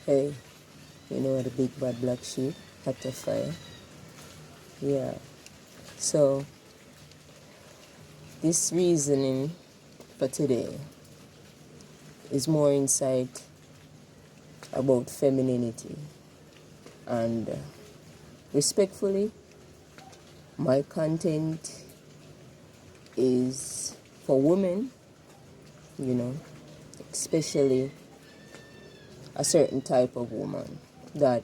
Hey, you know the big bad black sheep had to fire. Yeah. So this reasoning for today is more insight about femininity, and respectfully, my content is for women, especially a certain type of woman that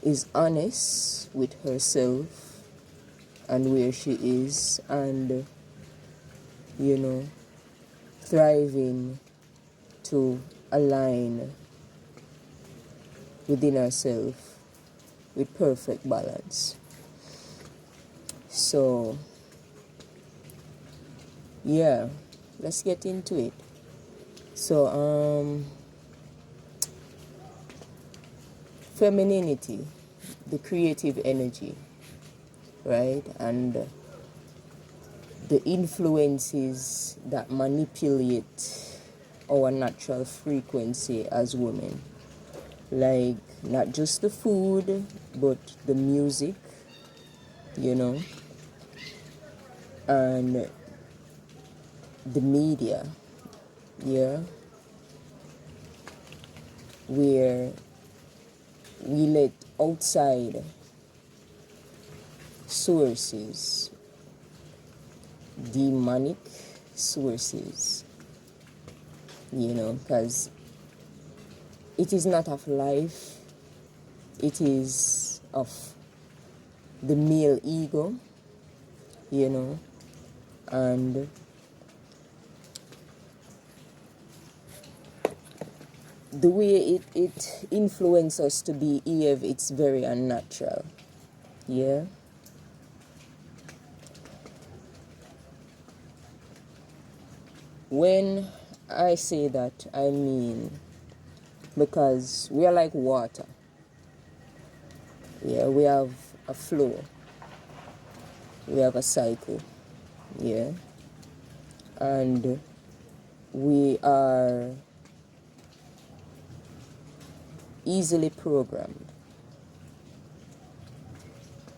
is honest with herself and where she is, and thriving to align within herself with perfect balance. So yeah, let's get into it. So femininity, the creative energy, right? And the influences that manipulate our natural frequency as women, like not just the food but the music, and the media, yeah, where we let outside sources, demonic sources, because it is not of life, it is of the male ego, and the way it influences us to behave, it's very unnatural, yeah. When I say that, I mean because we are like water. Yeah, we have a flow, we have a cycle, yeah, and we are easily programmed,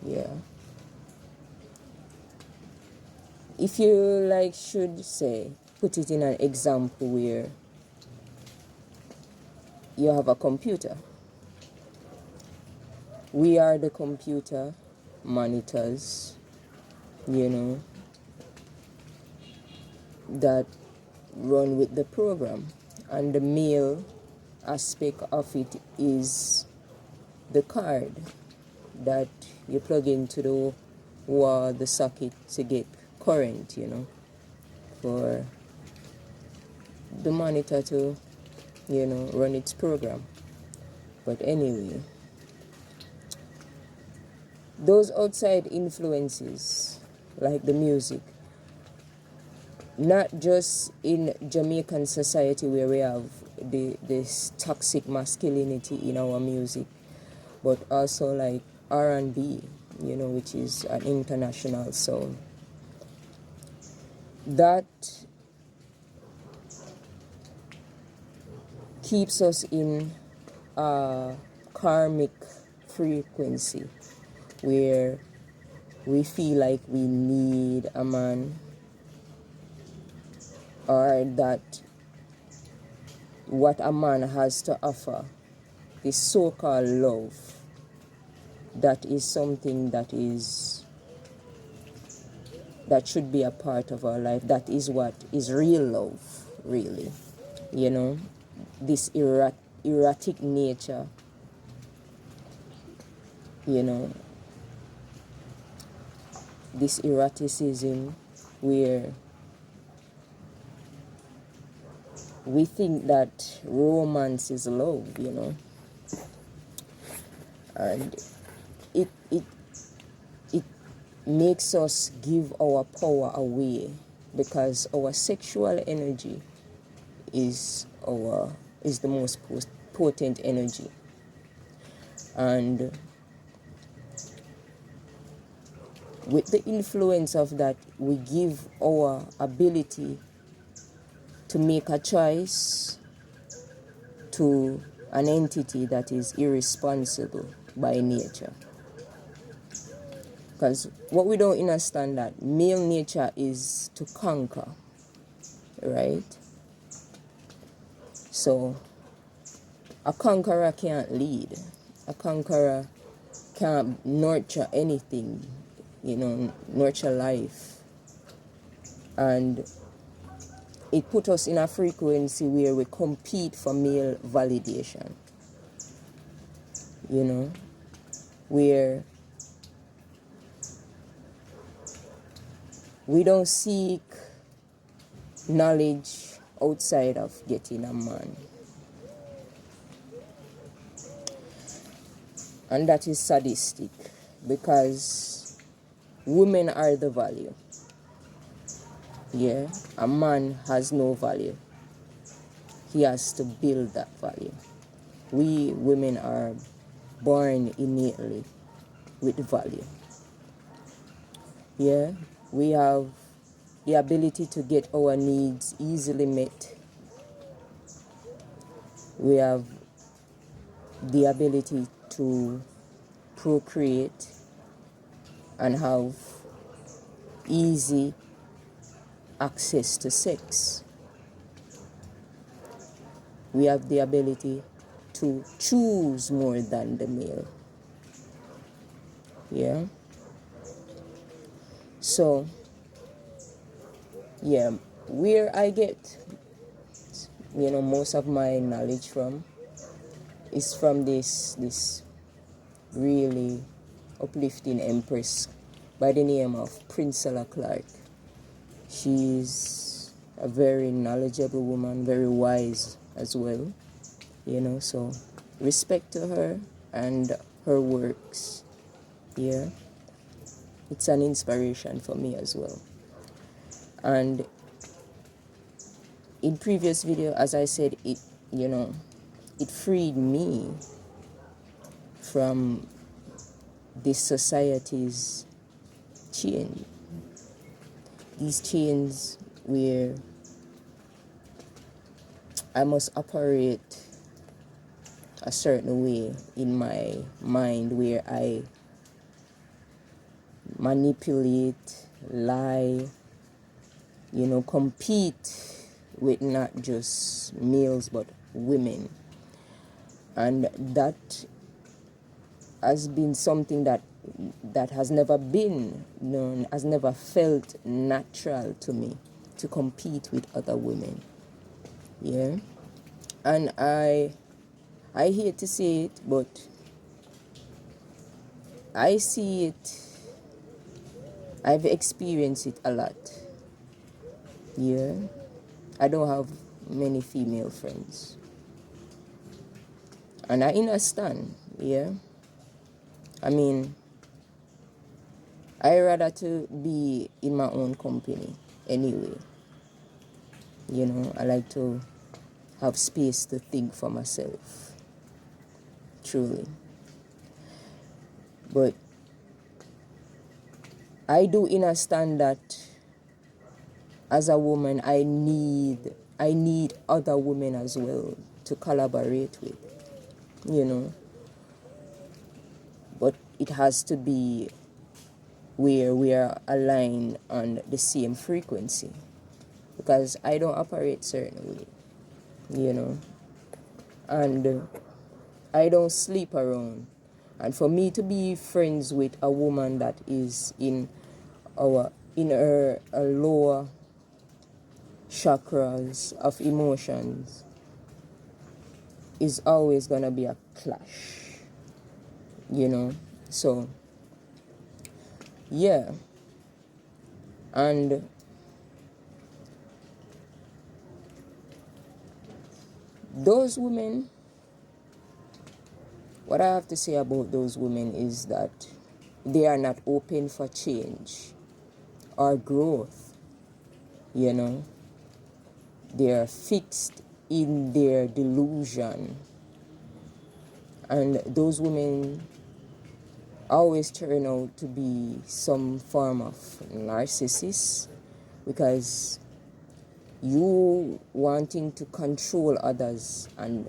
yeah. If you should say, put it in an example where you have a computer. We are the computer monitors, that run with the program. And the male aspect of it is the card that you plug into the wall, the socket, to get current, for the monitor to, run its program. But anyway, those outside influences, like the music, not just in Jamaican society where we have this toxic masculinity in our music, but also like R&B, which is an international sound. That keeps us in a karmic frequency where we feel like we need a man, or that what a man has to offer, this so-called love, that is something that should be a part of our life. That is what is real love, really. This erratic nature, this erraticism where we think that romance is love, and it makes us give our power away, because our sexual energy is the most potent energy, and with the influence of that, we give our ability to make a choice to an entity that is irresponsible by nature. Because what we don't understand, that male nature is to conquer, right? So a conqueror can't lead. A conqueror can't nurture anything, nurture life. And it put us in a frequency where we compete for male validation, where we don't seek knowledge outside of getting a man. And that is sadistic, because women are the value. Yeah, a man has no value. He has to build that value. We women are born innately with value. Yeah, we have the ability to get our needs easily met. We have the ability to procreate and have easy access to sex. We have the ability to choose more than the male. Yeah. So, yeah, where I get, most of my knowledge from is from this really uplifting empress by the name of Priscilla Clark. She's a very knowledgeable woman, very wise as well, so respect to her and her works. Yeah, it's an inspiration for me as well. And in previous video, as I said, it freed me from this society's chain. These chains where I must operate a certain way in my mind, where I manipulate, lie, compete with not just males but women. And that has been something that has never been known, has never felt natural to me, to compete with other women. Yeah. And I hate to say it, but I see it, I've experienced it a lot. Yeah. I don't have many female friends. And I understand, yeah. I mean, I rather to be in my own company anyway. I like to have space to think for myself. Truly. But I do understand that as a woman, I need other women as well to collaborate with, But it has to be where we are aligned on the same frequency. Because I don't operate certain way, And I don't sleep around. And for me to be friends with a woman that is in her lower chakras of emotions is always gonna be a clash, So, yeah. And those women, what I have to say about those women is that they are not open for change or growth, They are fixed in their delusion. And those women always turn out to be some form of narcissist, because you wanting to control others and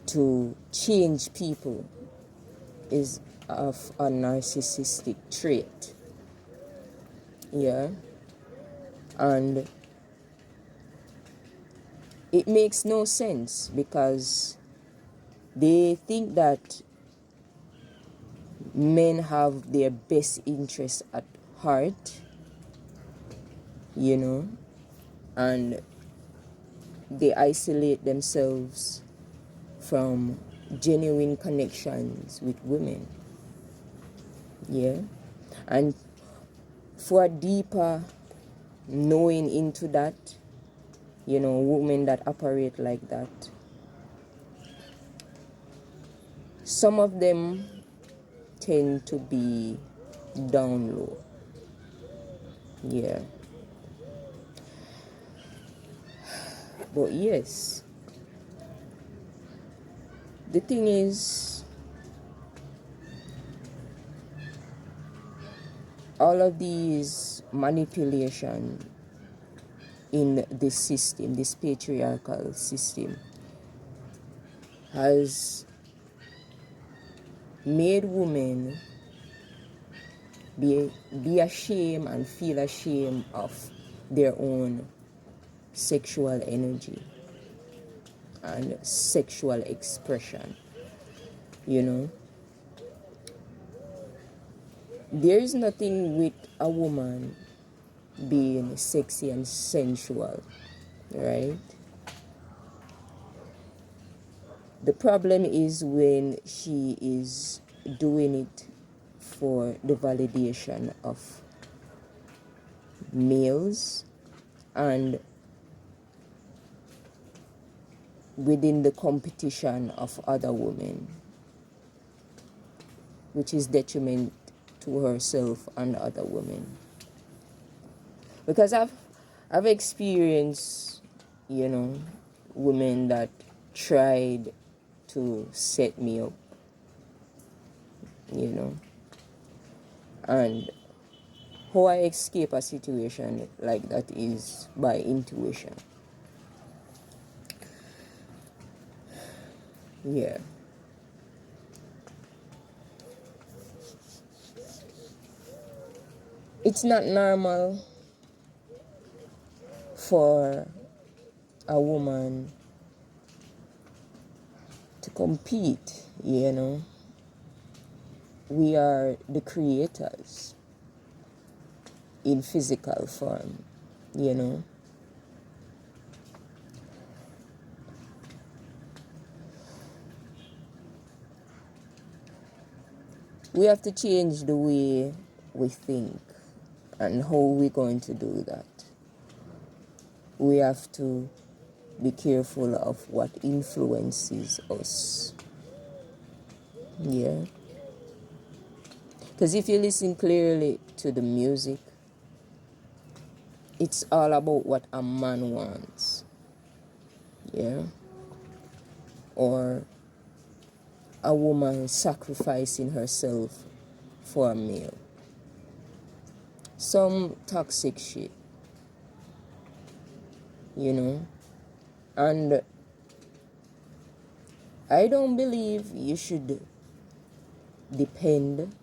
to change people is of a narcissistic trait. Yeah. And it makes no sense because they think that men have their best interest at heart, and they isolate themselves from genuine connections with women. Yeah. And for a deeper knowing into that, women that operate like that, some of them tend to be down low. Yeah. But yes, the thing is, all of these manipulation in this system, this patriarchal system, has made women be ashamed and feel ashamed of their own sexual energy and sexual expression. There is nothing with a woman being sexy and sensual, right? The problem is when she is doing it for the validation of males and within the competition of other women, which is detriment to herself and other women. Because I've experienced, women that tried to set me up, and how I escape a situation like that is by intuition. Yeah. It's not normal for a woman to compete, We are the creators in physical form, We have to change the way we think and how we're going to do that. We have to be careful of what influences us. Yeah. Because if you listen clearly to the music, it's all about what a man wants. Yeah. Or a woman sacrificing herself for a male. Some toxic shit. And I don't believe you should depend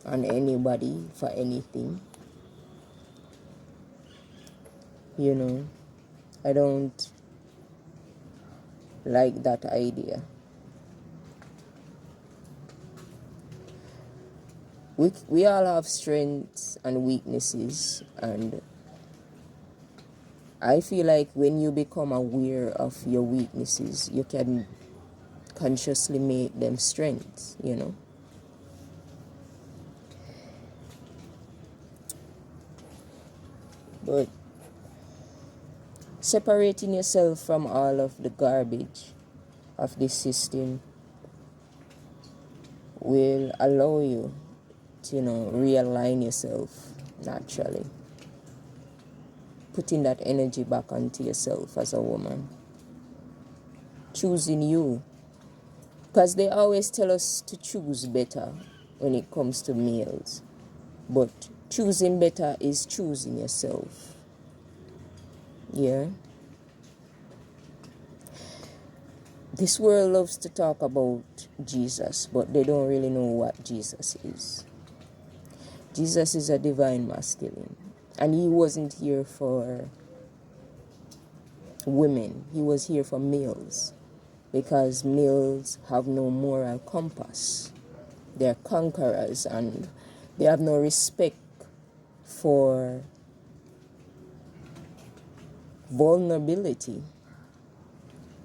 on anybody for anything. I don't like that idea. We all have strengths and weaknesses, and I feel like when you become aware of your weaknesses, you can consciously make them strengths, But separating yourself from all of the garbage of this system will allow you to, realign yourself naturally. Putting that energy back onto yourself as a woman. Choosing you. Because they always tell us to choose better when it comes to males. But choosing better is choosing yourself. Yeah. This world loves to talk about Jesus, but they don't really know what Jesus is. Jesus is a divine masculine, and he wasn't here for women. He was here for males, because males have no moral compass. They're conquerors, and they have no respect for vulnerability.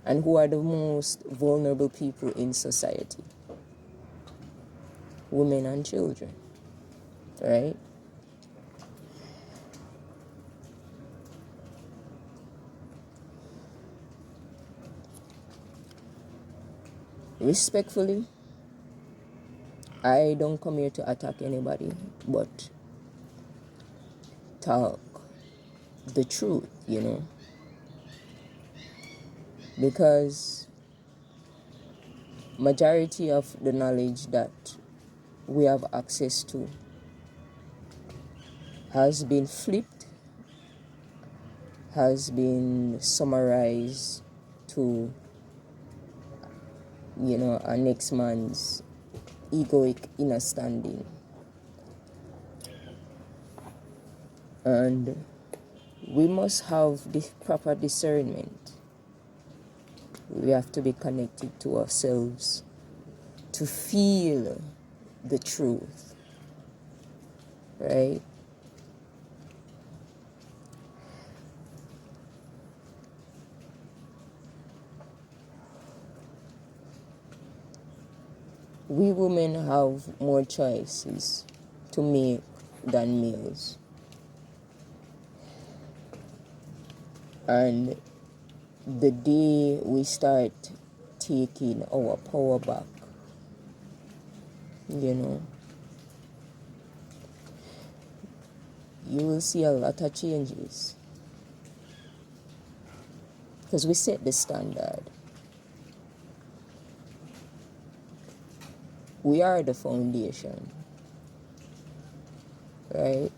And who are the most vulnerable people in society? Women and children, right? Respectfully, I don't come here to attack anybody, but talk the truth, because majority of the knowledge that we have access to has been flipped, has been summarized to, a next man's egoic understanding. And we must have the proper discernment. We have to be connected to ourselves to feel the truth, right? We women have more choices to make than males. And the day we start taking our power back, you will see a lot of changes. Because we set the standard. We are the foundation, right?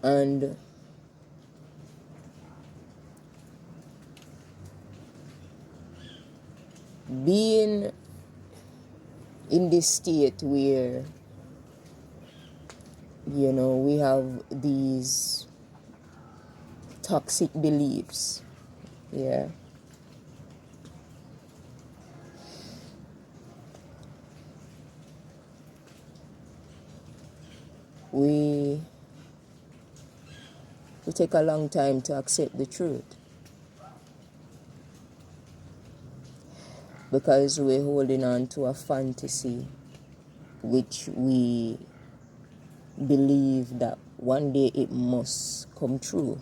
And being in this state where, we have these toxic beliefs, yeah, we take a long time to accept the truth, because we're holding on to a fantasy which we believe that one day it must come true.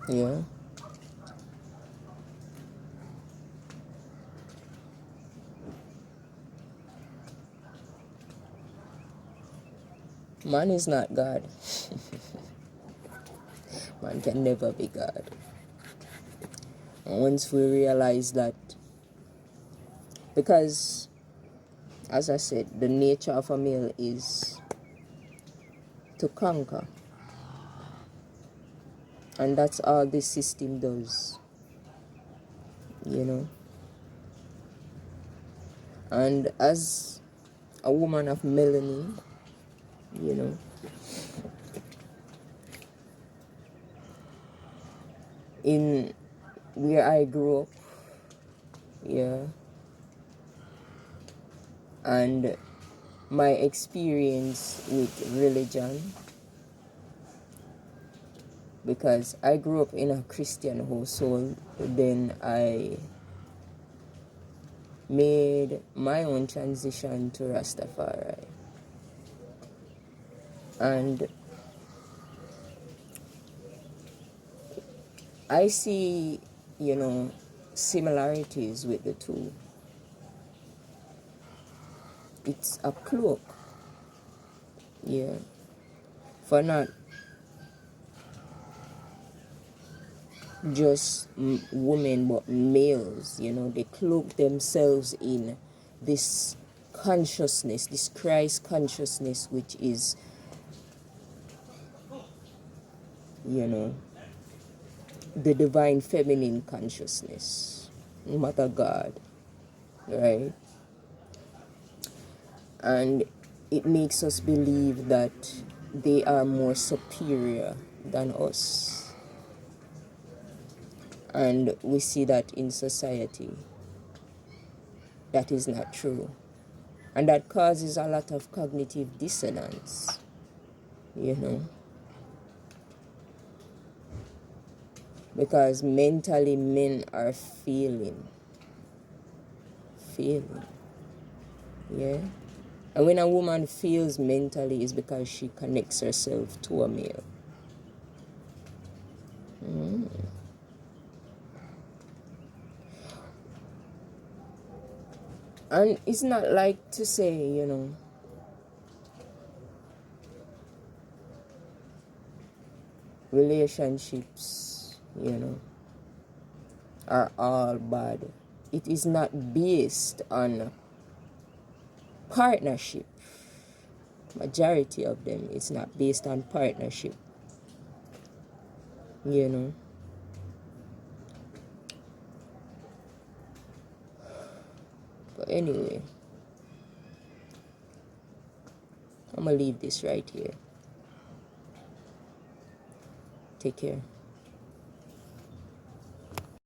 Yeah. Man is not God. Man can never be God. And once we realize that, because, as I said, the nature of a male is to conquer. And that's all this system does, And as a woman of melanin, in where I grew up, yeah, and my experience with religion, because I grew up in a Christian household, then I made my own transition to Rastafari. And I see, similarities with the two. It's a cloak, yeah, for not just women but males. They cloak themselves in this consciousness, this Christ consciousness, which is you know, the divine feminine consciousness, Mother God, right? And it makes us believe that they are more superior than us. And we see that in society. That is not true. And that causes a lot of cognitive dissonance, you know. Because mentally men are failing, yeah. And when a woman feels mentally, is because she connects herself to a male. And it's not like to say, you know, relationships, you know, are all bad. It is not based on partnership. Majority of them, it's not based on partnership, you know. But anyway, I'm gonna leave this right here. Take care.